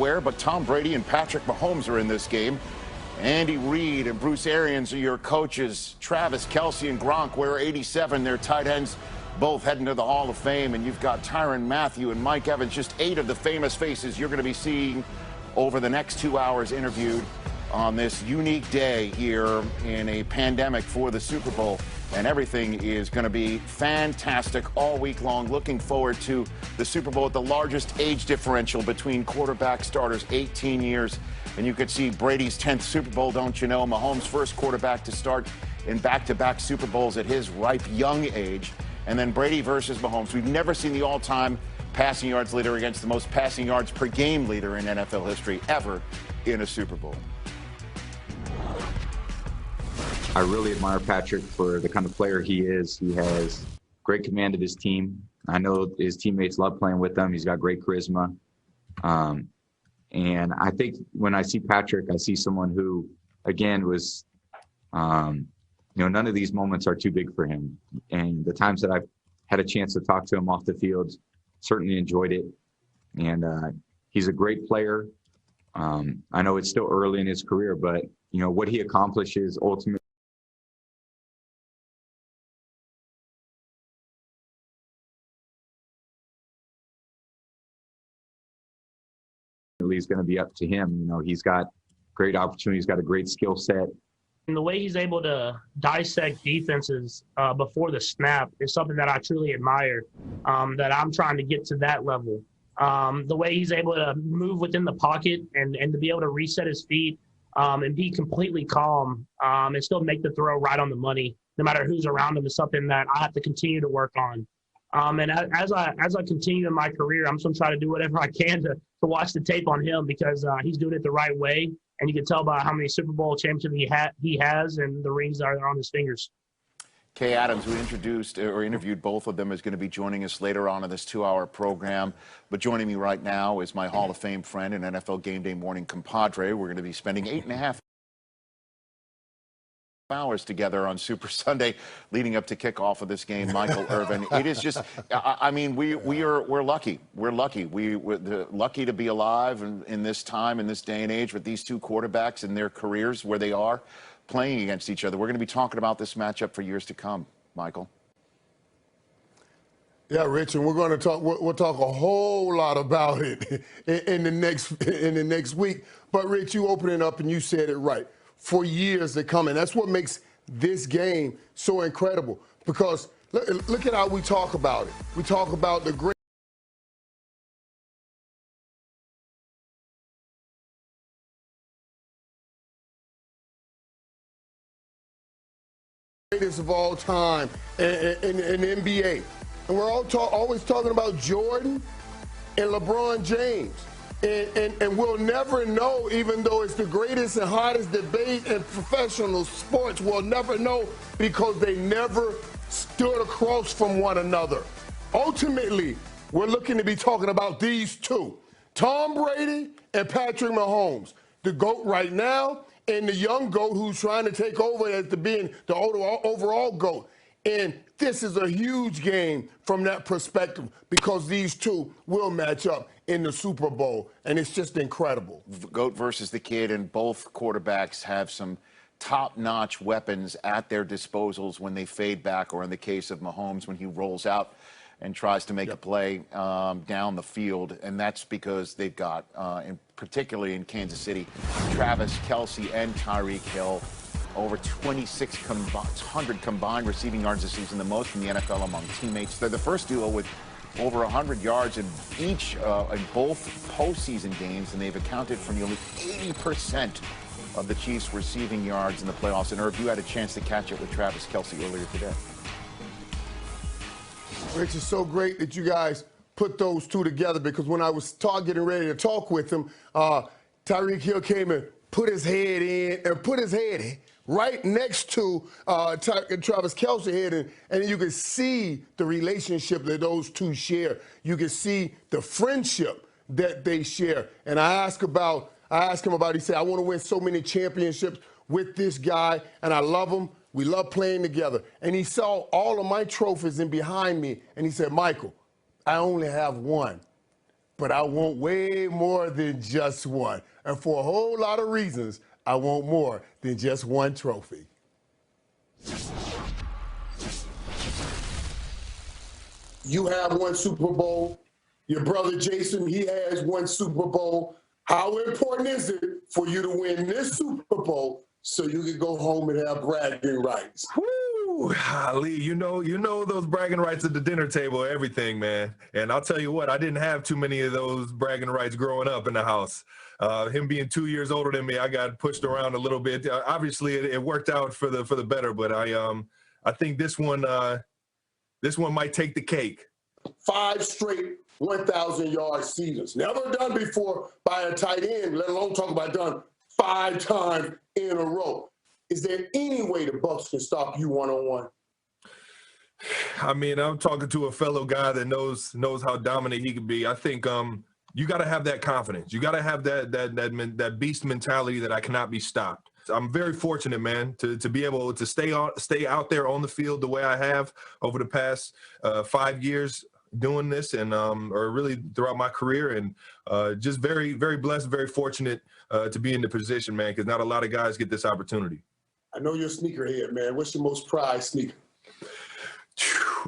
wear, but Tom Brady and Patrick Mahomes are in this game. Andy Reid and Bruce Arians are your coaches. Travis Kelce and Gronk wear 87. Their tight ends both heading to the Hall of Fame. And you've got Tyrann Mathieu and Mike Evans, just 8 of the famous faces you're going to be seeing over the next 2 hours interviewed on this unique day here in a pandemic for the Super Bowl. And everything is going to be fantastic all week long. Looking forward to the Super Bowl at the largest age differential between quarterback starters, 18 years. And you could see Brady's 10th Super Bowl, don't you know? Mahomes' first quarterback to start in back-to-back Super Bowls at his ripe young age. And then Brady versus Mahomes. We've never seen the all-time passing yards leader against the most passing yards per game leader in NFL history ever in a Super Bowl. I really admire Patrick for the kind of player he is. He has great command of his team. I know his teammates love playing with him. He's got great charisma. And I think when I see Patrick, I see someone who, again, was, none of these moments are too big for him. And the times that I've had a chance to talk to him off the field, certainly enjoyed it. And he's a great player. I know it's still early in his career, but, what he accomplishes ultimately is going to be up to him. He's got great opportunities, got a great skill set. And the way he's able to dissect defenses before the snap is something that I truly admire, that I'm trying to get to that level. The way he's able to move within the pocket and to be able to reset his feet and be completely calm and still make the throw right on the money, no matter who's around him, is something that I have to continue to work on. And as I continue in my career, I'm still trying to do whatever I can to watch the tape on him, because he's doing it the right way. And you can tell by how many Super Bowl championships he has and the rings that are on his fingers. Kay Adams, who interviewed both of them, is going to be joining us later on in this 2-hour program. But joining me right now is my Hall of Fame friend and NFL Game Day morning compadre. We're going to be spending 8.5 hours together on Super Sunday leading up to kickoff of this game, Michael Irvin. It is just, we're lucky. We're lucky. We're lucky to be alive in this time, in this day and age, with these two quarterbacks and their careers where they are playing against each other. We're going to be talking about this matchup for years to come, Michael. Yeah, Rich, and we're going to talk. We'll talk a whole lot about it in the next week. But Rich, you opened it up and you said it right. For years to come, and that's what makes this game so incredible. Because look at how we talk about it. We talk about the greatest of all time in the NBA. And we're always talking about Jordan and LeBron James. And we'll never know, even though it's the greatest and hottest debate in professional sports, we'll never know because they never stood across from one another. Ultimately, we're looking to be talking about these two, Tom Brady and Patrick Mahomes, the GOAT right now and the young GOAT who's trying to take over as being the overall GOAT. And this is a huge game from that perspective because these two will match up in the Super Bowl, and it's just incredible. GOAT versus the kid, and both quarterbacks have some top-notch weapons at their disposals when they fade back, or in the case of Mahomes, when he rolls out and tries to make a play down the field. And that's because they've got, particularly in Kansas City, Travis Kelce and Tyreek Hill, over 2,600 combined receiving yards this season, the most in the NFL among teammates. They're the first duo with over 100 yards in both postseason games, and they've accounted for nearly 80% of the Chiefs' receiving yards in the playoffs. And Irv, you had a chance to catch it with Travis Kelce earlier today. Rich, it's so great that you guys put those two together, because when I was getting ready to talk with him, Tyreek Hill came and put his head in, and put his head right next to Travis Kelce's head, and you can see the relationship that those two share. You can see the friendship that they share. And I asked him about, he said, I want to win so many championships with this guy, and I love him. We love playing together. And he saw all of my trophies in behind me, and he said, Michael, I only have one. but I want way more than just one. And for a whole lot of reasons, I want more than just one trophy. You have one Super Bowl. Your brother Jason, he has one Super Bowl. How important is it for you to win this Super Bowl so you can go home and have bragging rights? Woo! Lee, you know those bragging rights at the dinner table, everything, man. And I'll tell you what, I didn't have too many of those bragging rights growing up in the house. Him being 2 years older than me, I got pushed around a little bit. Obviously, it worked out for the better, but I think this one might take the cake. 5 straight 1,000-yard seasons. Never done before by a tight end, let alone talk about done 5 times in a row. Is there any way the Bucs can stop you one-on-one? I mean, I'm talking to a fellow guy that knows how dominant he can be. I think you got to have that confidence. You got to have that beast mentality that I cannot be stopped. I'm very fortunate, man, to be able to stay out there on the field the way I have over the past 5 years doing this, and or really throughout my career, and just very, very blessed, very fortunate to be in the position, man, because not a lot of guys get this opportunity. I know you're a sneakerhead, man. What's your most prized sneaker?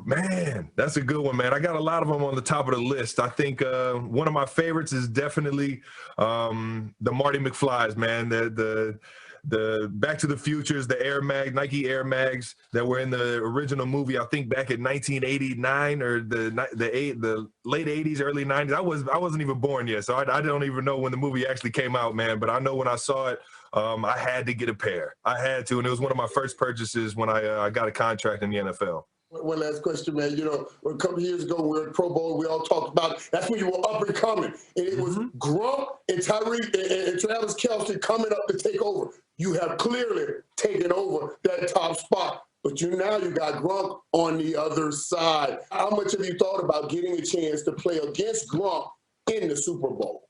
Man, that's a good one, man. I got a lot of them on the top of the list. I think one of my favorites is definitely the Marty McFlys, man. The Back to the Futures, the Nike Air Mags that were in the original movie, I think back in 1989 or the late 80s, early 90s. I wasn't even born yet, so I don't even know when the movie actually came out, man. But I know when I saw it, I had to get a pair. I had to, and it was one of my first purchases when I got a contract in the NFL. One last question, man. You know, a couple of years ago, we were at Pro Bowl. We all talked about it. That's when you were up and coming. And it was Gronk and Tyreek and Travis Kelce coming up to take over. You have clearly taken over that top spot. But now you got Gronk on the other side. How much have you thought about getting a chance to play against Gronk in the Super Bowl?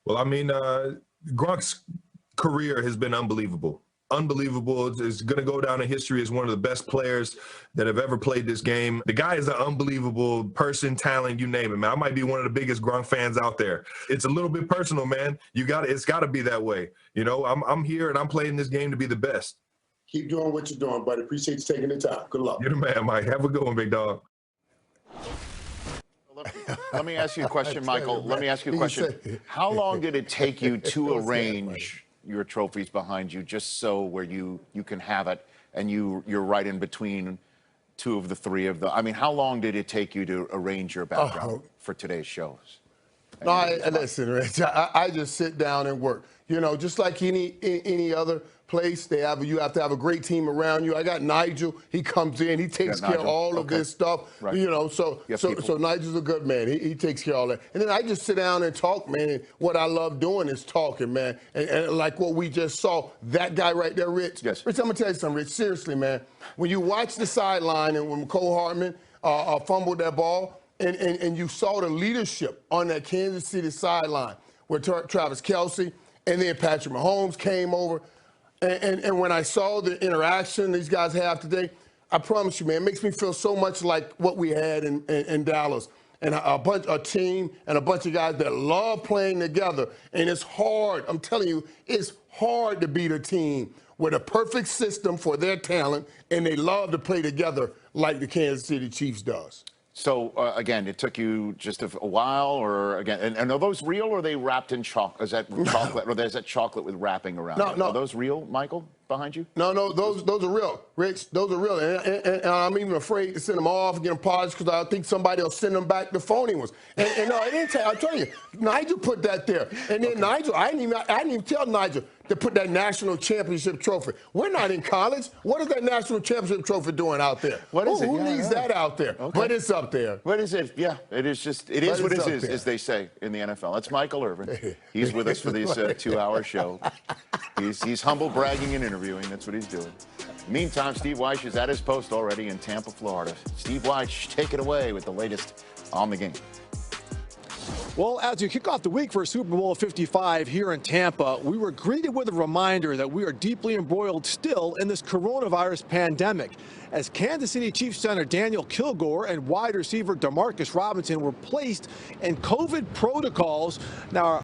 Well, I mean, Gronk's career has been unbelievable. Unbelievable. Is going to go down in history as one of the best players that have ever played this game. The guy is an unbelievable person, talent, you name it, man. I might be one of the biggest Gronk fans out there. It's a little bit personal, man. It's got to be that way. You know, I'm here and I'm playing this game to be the best. Keep doing what you're doing, buddy. Appreciate you taking the time. Good luck. You're the man, Mike. Have a good one, big dog. Let me ask you a question, Michael. Let me ask you a question. How long did it take you to arrange your trophies behind you, just so where you can have it and you're right in between 2 of the 3 of the? I mean, how long did it take you to arrange your background for today's shows? No, listen, Rich, I just sit down and work. You know, just like any other place, you have to have a great team around you. I got Nigel. He comes in. He takes care of all of this stuff. Right. You know, so Nigel's a good man. He takes care of all that. And then I just sit down and talk, man. And what I love doing is talking, man. And like what we just saw, that guy right there, Rich. Yes. Rich, I'm going to tell you something, Rich. Seriously, man. When you watch the sideline and when Cole Hartman fumbled that ball, and you saw the leadership on that Kansas City sideline where Travis Kelce and then Patrick Mahomes came over. And when I saw the interaction these guys have today, I promise you, man, it makes me feel so much like what we had in Dallas. And a team and a bunch of guys that love playing together. And it's hard. I'm telling you, it's hard to beat a team with a perfect system for their talent, and they love to play together like the Kansas City Chiefs does. So, again, it took you just a while, or again, and are those real, or are they wrapped in chocolate? Is that chocolate, or is that chocolate with wrapping around it? No. Are those real, Michael, behind you? No, those are real, Rich. Those are real. And I'm even afraid to send them off and get them polished because I think somebody will send them back the phony ones. And no, I didn't tell you. I'll tell you, Nigel put that there. And then Nigel, I didn't even tell Nigel to put that national championship trophy. We're not in college. What is that national championship trophy doing out there? What is it? Who needs that out there? Okay. But it's up there. What is it? Yeah, it is just, it is what it is, as they say in the NFL. That's Michael Irvin. He's with us for this 2-hour show. He's humble bragging and interviewing. That's what he's doing. Meantime, Steve Wyche is at his post already in Tampa, Florida. Steve Wyche, take it away with the latest on the game. Well, as we kick off the week for Super Bowl 55 here in Tampa, we were greeted with a reminder that we are deeply embroiled still in this coronavirus pandemic, as Kansas City Chiefs center Daniel Kilgore and wide receiver Demarcus Robinson were placed in COVID protocols. Now,